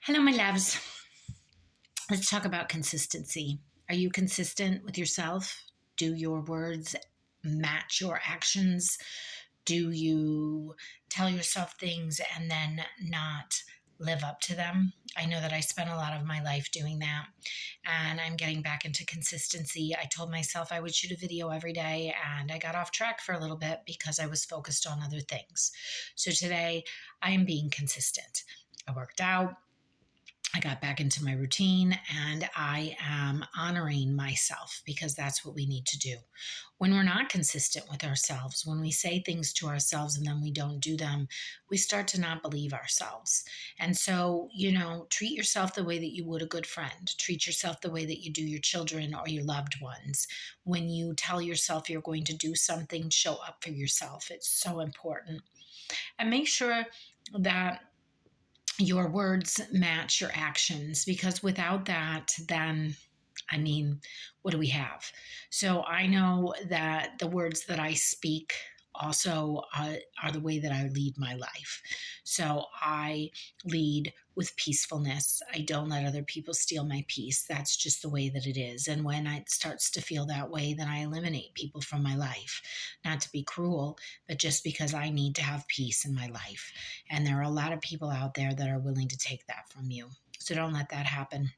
Hello, my loves. Let's talk about consistency. Are you consistent with yourself? Do your words match your actions? Do you tell yourself things and then not live up to them? I know that I spent a lot of my life doing that, and I'm getting back into consistency. I told myself I would shoot a video every day, and I got off track for a little bit because I was focused on other things. So today I am being consistent. I worked out. I got back into my routine, and I am honoring myself because that's what we need to do. When we're not consistent with ourselves, when we say things to ourselves and then we don't do them, we start to not believe ourselves. And so, treat yourself the way that you would a good friend. Treat yourself the way that you do your children or your loved ones. When you tell yourself you're going to do something, show up for yourself. It's so important. And make sure that your words match your actions, because without that, then what do we have? So I know that the words that I speak also are the way that I lead my life. So I lead with peacefulness. I don't let other people steal my peace. That's just the way that it is. And when it starts to feel that way, then I eliminate people from my life. Not to be cruel, but just because I need to have peace in my life. And there are a lot of people out there that are willing to take that from you. So don't let that happen.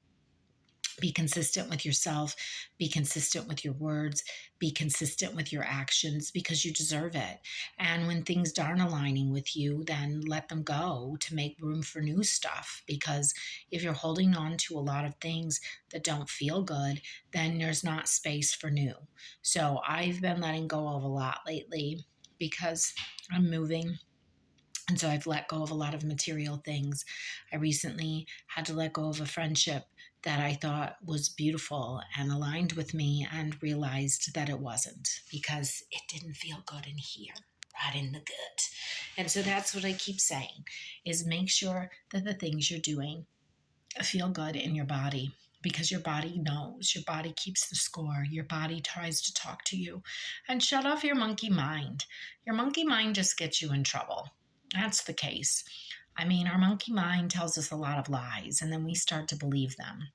Be consistent with yourself, be consistent with your words, be consistent with your actions, because you deserve it. And when things aren't aligning with you, then let them go to make room for new stuff. Because if you're holding on to a lot of things that don't feel good, then there's not space for new. So I've been letting go of a lot lately because I'm moving. And so I've let go of a lot of material things. I recently had to let go of a friendship that I thought was beautiful and aligned with me, and realized that it wasn't, because it didn't feel good in here, right in the gut. And so that's what I keep saying, is make sure that the things you're doing feel good in your body, because your body knows. Your body keeps the score. Your body tries to talk to you. And shut off your monkey mind. Your monkey mind just gets you in trouble. That's the case. Our monkey mind tells us a lot of lies, and then we start to believe them.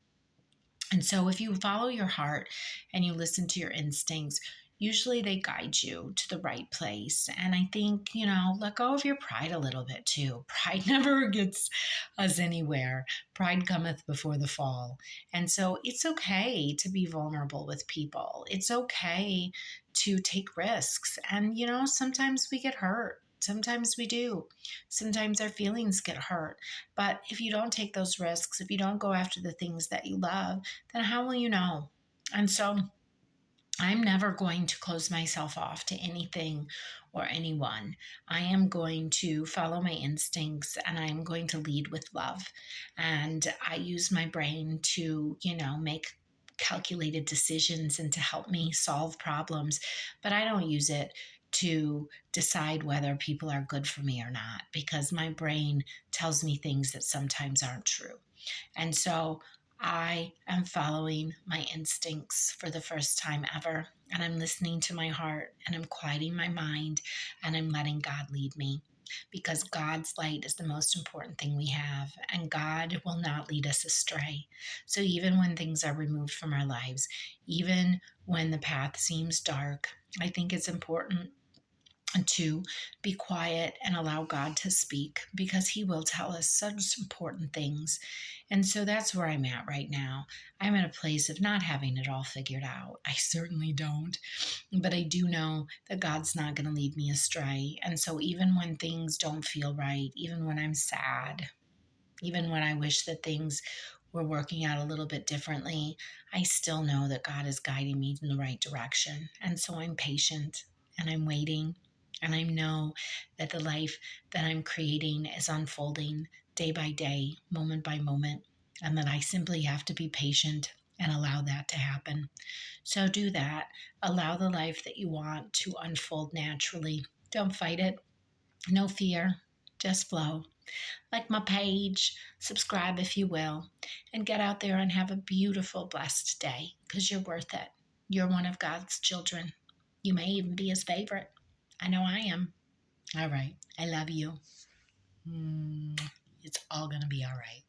And so if you follow your heart and you listen to your instincts, usually they guide you to the right place. And I think, let go of your pride a little bit too. Pride never gets us anywhere. Pride cometh before the fall. And so it's okay to be vulnerable with people. It's okay to take risks. And, sometimes we get hurt. Sometimes we do. Sometimes our feelings get hurt. But if you don't take those risks, if you don't go after the things that you love, then how will you know? And so I'm never going to close myself off to anything or anyone. I am going to follow my instincts, and I am going to lead with love. And I use my brain to, make calculated decisions and to help me solve problems. But I don't use it to decide whether people are good for me or not, because my brain tells me things that sometimes aren't true. And so I am following my instincts for the first time ever. And I'm listening to my heart, and I'm quieting my mind, and I'm letting God lead me, because God's light is the most important thing we have, and God will not lead us astray. So even when things are removed from our lives, even when the path seems dark, I think it's important to be quiet and allow God to speak, because he will tell us such important things. And so that's where I'm at right now. I'm in a place of not having it all figured out. I certainly don't. But I do know that God's not going to lead me astray. And so even when things don't feel right, even when I'm sad, even when I wish that things were working out a little bit differently, I still know that God is guiding me in the right direction. And so I'm patient, and I'm waiting. And I know that the life that I'm creating is unfolding day by day, moment by moment, and that I simply have to be patient and allow that to happen. So do that. Allow the life that you want to unfold naturally. Don't fight it. No fear. Just flow. Like my page, subscribe if you will, and get out there and have a beautiful, blessed day, because you're worth it. You're one of God's children. You may even be his favorite. I know I am. All right. I love you. It's all going to be all right.